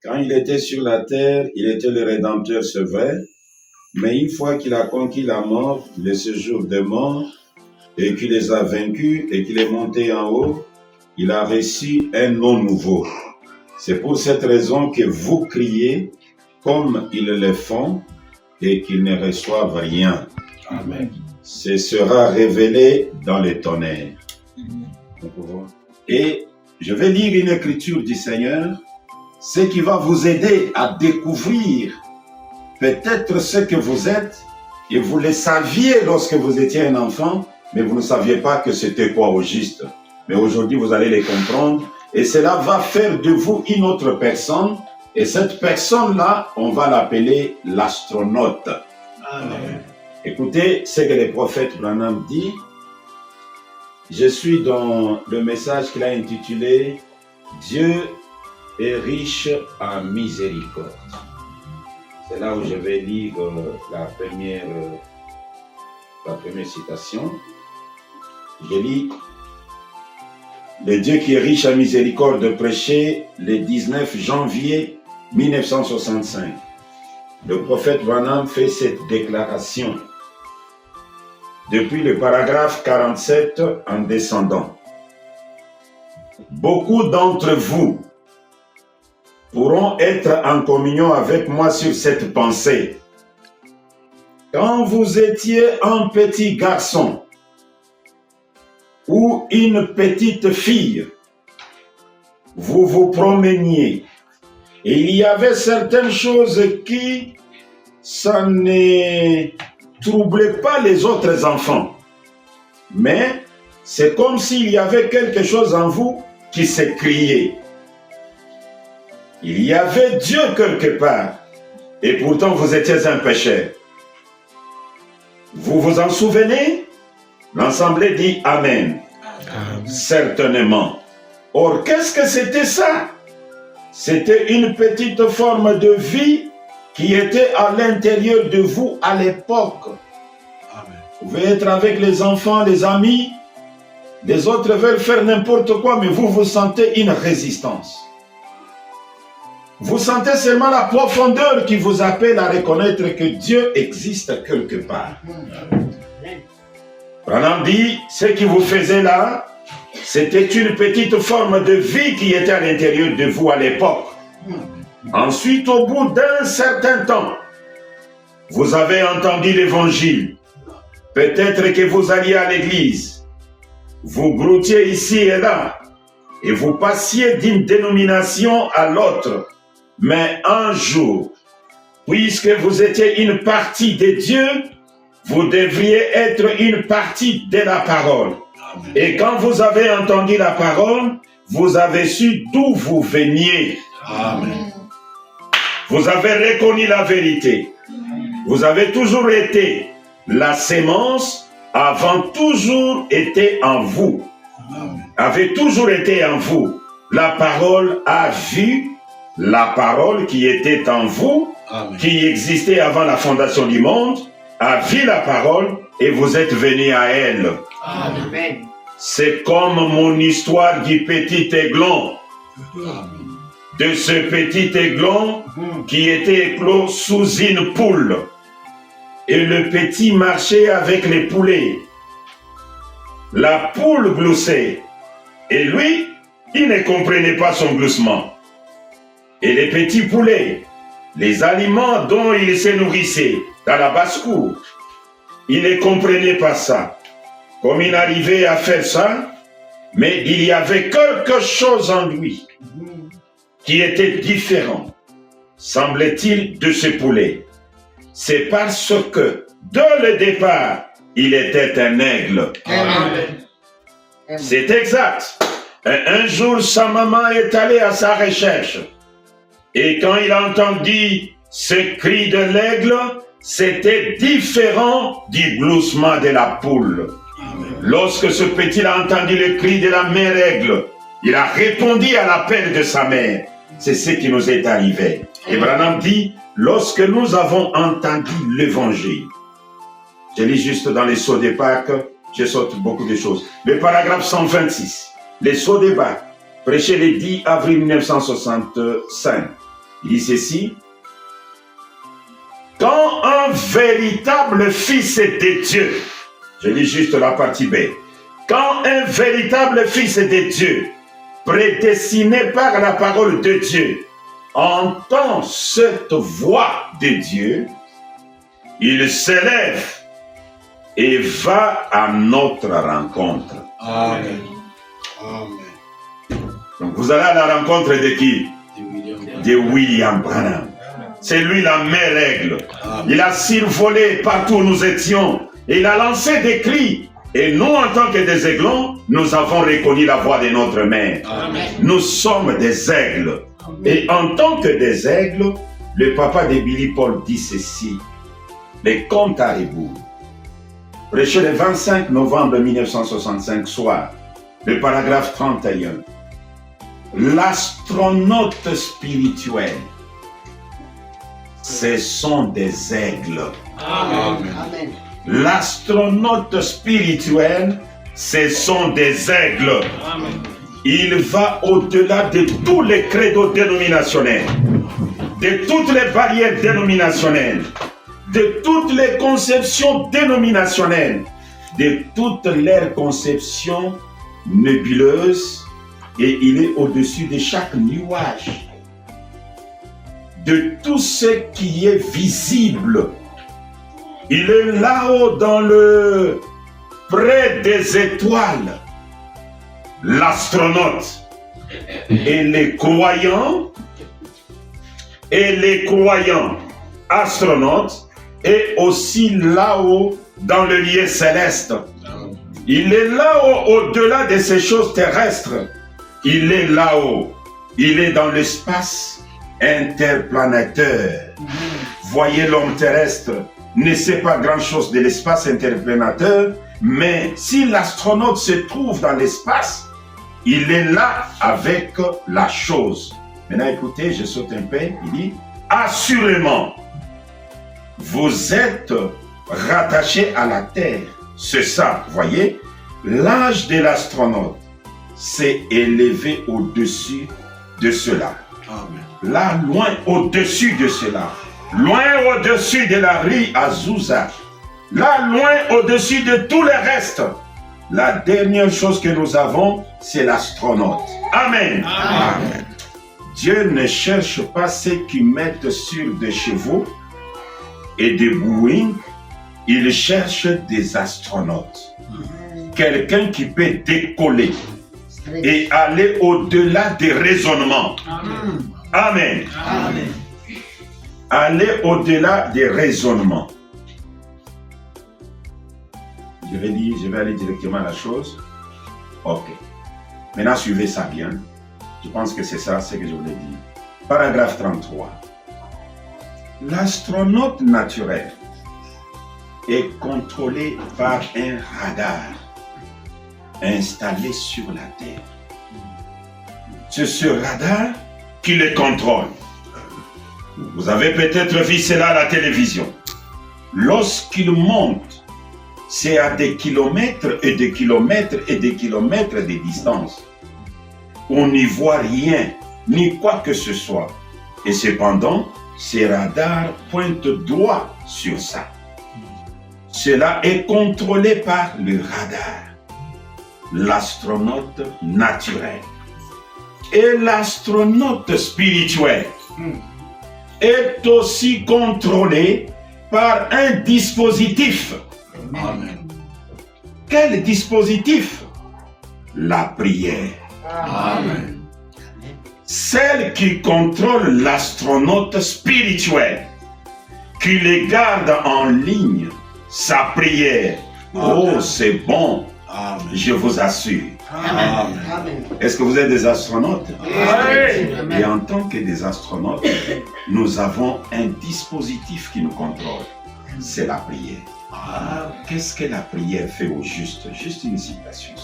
Quand il était sur la terre, il était le Rédempteur, c'est vrai, mais une fois qu'il a conquis la mort, le séjour des morts, et qu'il les a vaincus et qu'il est monté en haut, il a reçu un nom nouveau. C'est pour cette raison que vous criez comme ils le font et qu'ils ne reçoivent rien. Amen. Ce sera révélé dans les tonnerres. Et je vais lire une écriture du Seigneur, ce qui va vous aider à découvrir peut-être ce que vous êtes, et vous le saviez lorsque vous étiez un enfant, mais vous ne saviez pas que c'était quoi au juste. Mais aujourd'hui, vous allez les comprendre, et cela va faire de vous une autre personne, et cette personne-là, on va l'appeler l'astronaute. Amen. Écoutez ce que le prophète Branham dit. Je suis dans le message qu'il a intitulé « Dieu est riche en miséricorde ». C'est là où je vais lire la première citation. Je lis « Le Dieu qui est riche en miséricorde » prêché le 19 janvier 1965. Le prophète Branham fait cette déclaration depuis le paragraphe 47 en descendant. Beaucoup d'entre vous pourront être en communion avec moi sur cette pensée. Quand vous étiez un petit garçon ou une petite fille, vous vous promeniez et il y avait certaines choses qui, ça ne troublait pas les autres enfants. Mais c'est comme s'il y avait quelque chose en vous qui s'écriait. Il y avait Dieu quelque part, et pourtant vous étiez un pécheur. Vous vous en souvenez? L'Assemblée dit Amen. Amen. Certainement. Or, qu'est-ce que c'était ça? C'était une petite forme de vie qui était à l'intérieur de vous à l'époque. Vous pouvez être avec les enfants, les amis, les autres veulent faire n'importe quoi, mais vous sentez une résistance. Vous sentez seulement la profondeur qui vous appelle à reconnaître que Dieu existe quelque part. Branham dit, ce qui vous faisait là, c'était une petite forme de vie qui était à l'intérieur de vous à l'époque. Ensuite, au bout d'un certain temps, vous avez entendu l'évangile. Peut-être que vous alliez à l'église. Vous broutiez ici et là. Et vous passiez d'une dénomination à l'autre. Mais un jour, puisque vous étiez une partie de Dieu, vous devriez être une partie de la parole. Amen. Et quand vous avez entendu la parole, vous avez su d'où vous veniez. Amen. Vous avez reconnu la vérité. Vous avez toujours été. La sémence avant toujours été en vous. Amen. Avait toujours été en vous. La parole a vu. La parole qui était en vous, Amen. Qui existait avant la fondation du monde, a vu la parole et vous êtes venus à elle. Amen. C'est comme mon histoire du petit aiglon. Amen. De ce petit aiglon qui était éclos sous une poule. Et le petit marchait avec les poulets. La poule gloussait. Et lui, il ne comprenait pas son gloussement. Et les petits poulets, les aliments dont il se nourrissait dans la basse-cour, il ne comprenait pas ça. Comme il arrivait à faire ça, mais il y avait quelque chose en lui qui était différent, semble-t-il, de ce poulet. C'est parce que, dès le départ, il était un aigle. Amen. C'est exact. Un jour, sa maman est allée à sa recherche. Et quand il a entendu ce cri de l'aigle, c'était différent du gloussement de la poule. Amen. Lorsque ce petit a entendu le cri de la mère aigle, il a répondu à l'appel de sa mère. C'est ce qui nous est arrivé. Et Branham dit, lorsque nous avons entendu l'évangile, je lis juste dans les sceaux de Pâques, je saute beaucoup de choses. Le paragraphe 126, les sceaux de Pâques, prêché le 10 avril 1965. Il dit ceci. Quand un véritable fils de Dieu, je lis juste la partie B, quand un véritable fils de Dieu, prédestiné par la parole de Dieu, entend cette voix de Dieu, il s'élève et va à notre rencontre. Amen. Amen. Donc vous allez à la rencontre de qui? De William Branham. C'est lui la mère aigle. Il a survolé partout où nous étions. Et il a lancé des cris. Et nous, en tant que des aiglons, nous avons reconnu la voix de notre mère. Amen. Nous sommes des aigles. Et en tant que des aigles, le papa de Billy Paul dit ceci. Les comptes à rebours. Prêché le 25 novembre 1965 soir, le paragraphe 31. L'astronaute spirituel, ce sont des aigles. Amen. L'astronaute spirituel, ce sont des aigles. Amen. Il va au-delà de tous les credos dénominationnels, de toutes les barrières dénominationnelles, de toutes les conceptions dénominationnelles, de toutes leurs conceptions nébuleuses, et il est au-dessus de chaque nuage, de tout ce qui est visible. Il est là-haut dans le près des étoiles. L'astronaute et les croyants astronautes est aussi là-haut dans le lieu céleste. Il est là-haut au-delà de ces choses terrestres. Il est là-haut. Il est dans l'espace interplanétaire. Voyez, l'homme terrestre ne sait pas grand-chose de l'espace interplanétaire, mais si l'astronaute se trouve dans l'espace, il est là avec la chose. Maintenant, écoutez, je saute un peu. Il dit, assurément, vous êtes rattaché à la Terre. C'est ça, voyez. L'âge de l'astronaute s'est élevé au-dessus de cela. Amen. Là, loin au-dessus de cela. Loin au-dessus de la rue Azusa. Là, loin au-dessus de tous les restes. La dernière chose que nous avons, c'est l'astronaute. Amen. Amen. Dieu ne cherche pas ceux qui mettent sur des chevaux et des Boeing. Il cherche des astronautes. Quelqu'un qui peut décoller et aller au-delà des raisonnements. Amen. Amen. Aller au-delà des raisonnements. Je vais aller directement à la chose. Ok. Maintenant, suivez ça bien. Je pense que c'est ça ce que je voulais dire. Paragraphe 33. L'astronaute naturel est contrôlé par un radar installé sur la Terre. C'est ce radar qui le contrôle. Vous avez peut-être vu cela à la télévision. Lorsqu'il monte, c'est à des kilomètres et des kilomètres et des kilomètres de distance. On n'y voit rien, ni quoi que ce soit. Et cependant, ces radars pointent droit sur ça. Cela est contrôlé par le radar, l'astronaute naturel. Et l'astronaute spirituel est aussi contrôlé par un dispositif. Amen. Quel dispositif? La prière. Amen. Celle qui contrôle l'astronaute spirituel, qui les garde en ligne, sa prière. Oh, c'est bon, Amen. je vous assure. Amen. Est-ce que vous êtes des astronautes? Amen. Et en tant que des astronautes, nous avons un dispositif qui nous contrôle. C'est la prière. Ah, qu'est-ce que la prière fait au juste? Juste une citation.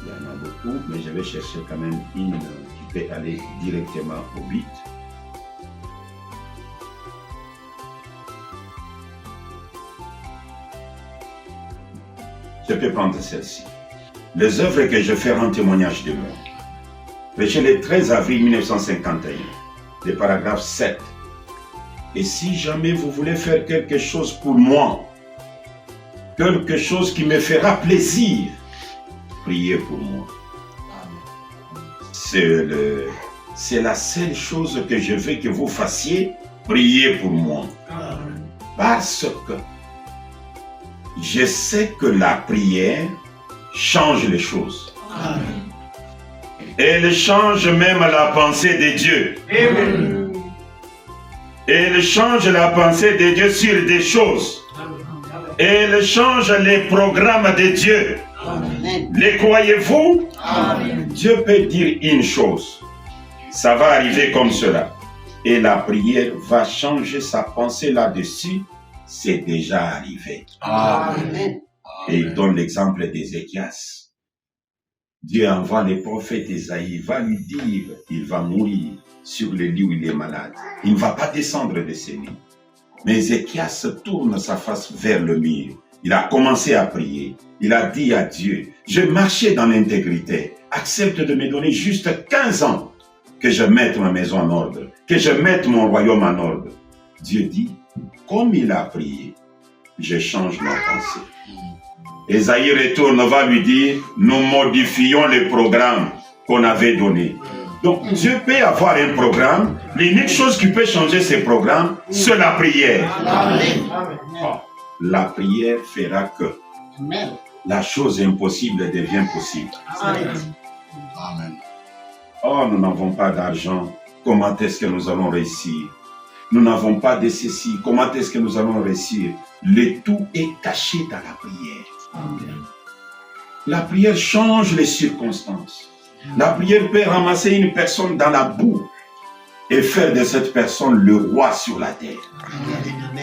Il y en a beaucoup, mais je vais chercher quand même une qui peut aller directement au but. Je peux prendre celle-ci. Les œuvres que je fais rendent témoignage de moi. Prêché le 13 avril 1951, le paragraphe 7. Et si jamais vous voulez faire quelque chose pour moi, quelque chose qui me fera plaisir, priez pour moi. C'est la seule chose que je veux que vous fassiez, priez pour moi. Parce que je sais que la prière change les choses. Elle change même la pensée de Dieu. Elle change la pensée de Dieu sur des choses. Elle change les programmes de Dieu. Les croyez-vous? Dieu peut dire une chose. Ça va arriver comme cela. Et la prière va changer sa pensée là-dessus. C'est déjà arrivé. Amen. Et il donne l'exemple d'Ézéchias. Dieu envoie le prophète Esaïe, il va lui dire, il va mourir sur le lit où il est malade. Il ne va pas descendre de ses lits. Mais Ézéchias tourne sa face vers le mur. Il a commencé à prier. Il a dit à Dieu, je marchais dans l'intégrité. Accepte de me donner juste 15 ans que je mette ma maison en ordre, que je mette mon royaume en ordre. Dieu dit, comme il a prié, je change ma pensée. Esaïe retourne, va lui dire, nous modifions le programme qu'on avait donné. Donc Dieu peut avoir un programme, l'unique chose qui peut changer ce programme, c'est la prière. La prière fera que la chose impossible devient possible. Amen. Oh, nous n'avons pas d'argent, comment est-ce que nous allons réussir? Nous n'avons pas de ceci, comment est-ce que nous allons réussir? Le tout est caché dans la prière. La prière change les circonstances. La prière peut ramasser une personne dans la boue et faire de cette personne le roi sur la terre.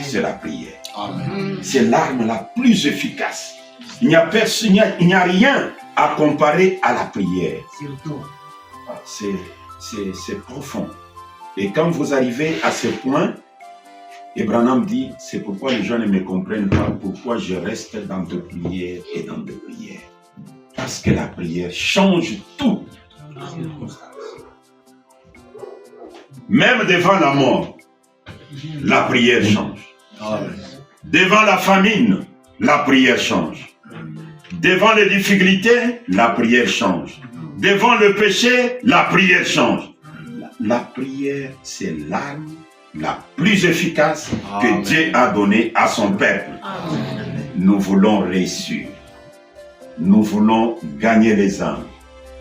C'est la prière. Amen. C'est l'arme la plus efficace. Il n'y a rien à comparer à la prière. C'est profond. Et quand vous arrivez à ce point, Abraham dit, c'est pourquoi les gens ne me comprennent pas, pourquoi je reste dans de prières et dans de prières. Parce que la prière change tout. Même devant la mort, la prière change. Devant la famine, la prière change. Devant les difficultés, la prière change. Devant le péché, la prière change. La prière, c'est l'arme la plus efficace que Dieu a donnée à son peuple. Nous voulons réussir. Nous voulons gagner les âmes.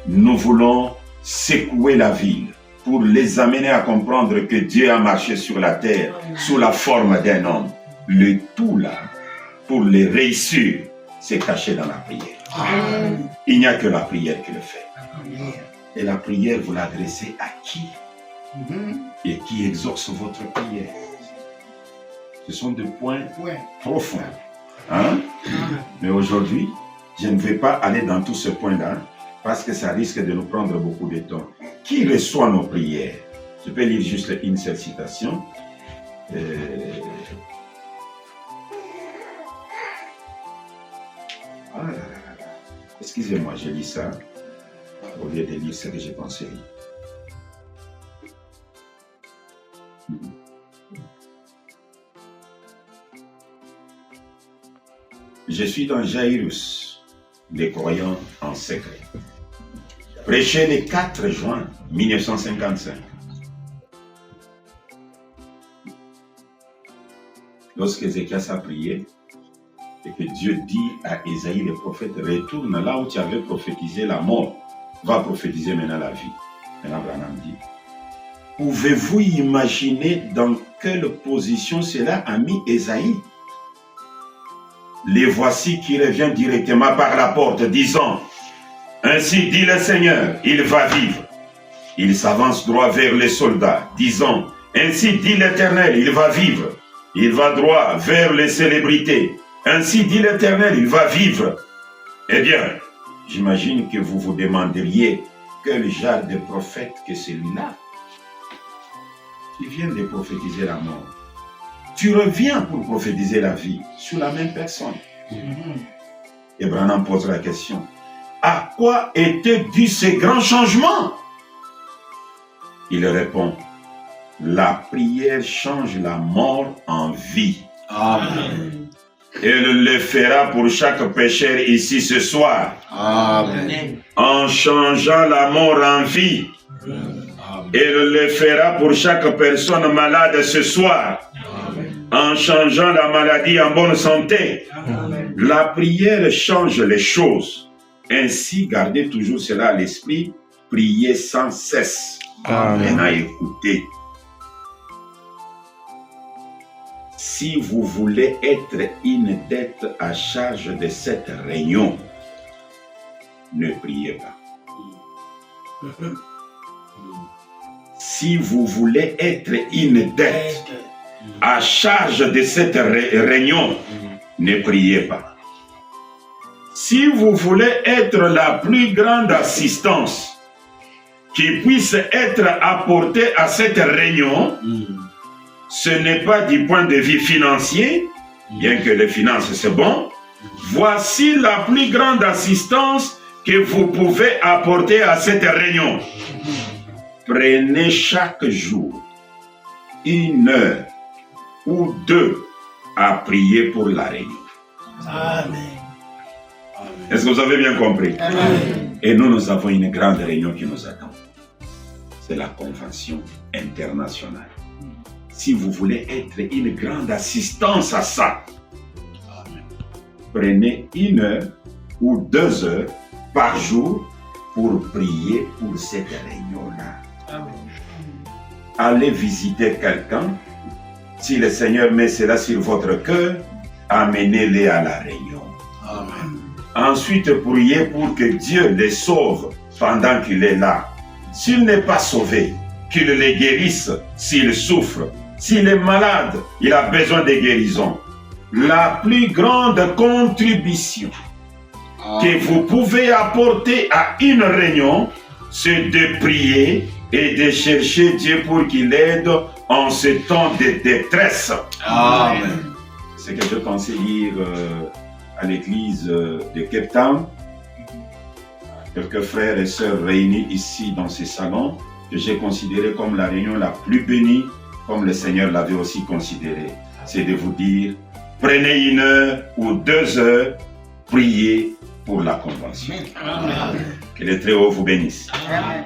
Nous voulons secouer la ville pour les amener à comprendre que Dieu a marché sur la terre sous la forme d'un homme. Le tout là, pour les réussir, c'est caché dans la prière. Il n'y a que la prière qui le fait. Et la prière, vous l'adressez à qui? Et qui exauce votre prière? Ce sont des points profonds. Hein? Mais aujourd'hui, je ne vais pas aller dans tout ce point-là parce que ça risque de nous prendre beaucoup de temps. Qui reçoit nos prières? Je peux lire juste une seule citation. Excusez-moi, je lis ça au lieu de lire ce que j'ai pensé lire. Je suis dans Jairus, les croyants en secret. Prêché le 4 juin 1955. Lorsque Ézéchias a prié, et que Dieu dit à Ésaïe le prophète, retourne là où tu avais prophétisé la mort, va prophétiser maintenant la vie. Maintenant Branham dit, pouvez-vous imaginer dans quelle position cela a mis Ésaïe? Les voici qui revient directement par la porte, disant, ainsi dit le Seigneur, il va vivre. Il s'avance droit vers les soldats, disant, ainsi dit l'Éternel, il va vivre. Il va droit vers les célébrités. Ainsi dit l'Éternel, il va vivre. Eh bien, j'imagine que vous vous demanderiez quel genre de prophète que celui-là. Tu viens de prophétiser la mort. Tu reviens pour prophétiser la vie sur la même personne. Et Branham pose la question. À quoi étaient dus ces grands changements? Il répond. La prière change la mort en vie. Amen. Elle le fera pour chaque pécheur ici ce soir. Amen. En changeant la mort en vie. Elle le fera pour chaque personne malade ce soir. Amen. En changeant la maladie en bonne santé. Amen. La prière change les choses. Ainsi, gardez toujours cela à l'esprit. Priez sans cesse. Amen. Maintenant, écoutez. Si vous voulez être une dette à charge de cette réunion, ne priez pas. Si vous voulez être une dette à charge de cette réunion, ne priez pas. Si vous voulez être la plus grande assistance qui puisse être apportée à cette réunion, ce n'est pas du point de vue financier, bien que les finances c'est bon. Voici la plus grande assistance que vous pouvez apporter à cette réunion. Prenez chaque jour 1 heure ou 2 à prier pour la réunion. Amen. Est-ce que vous avez bien compris? Amen. Et nous avons une grande réunion qui nous attend. C'est la convention internationale. Si vous voulez être une grande assistance à ça, prenez 1 heure ou 2 heures par jour pour prier pour cette réunion-là. Allez visiter quelqu'un. Si le Seigneur met cela sur votre cœur, amenez-les à la réunion. Amen. Ensuite, priez pour que Dieu les sauve pendant qu'il est là. S'il n'est pas sauvé, qu'il les guérisse s'il souffre. S'il est malade, il a besoin de guérison. La plus grande contribution que vous pouvez apporter à une réunion, c'est de prier et de chercher Dieu pour qu'il aide en ce temps de détresse. Amen. C'est ce que je pensais dire à l'église de Cape Town. Quelques frères et sœurs réunis ici dans ces salons, que j'ai considéré comme la réunion la plus bénie, comme le Seigneur l'avait aussi considéré. C'est de vous dire, prenez 1 heure ou 2 heures, priez pour la convention. Amen. Que le Très-Haut vous bénisse. Amen.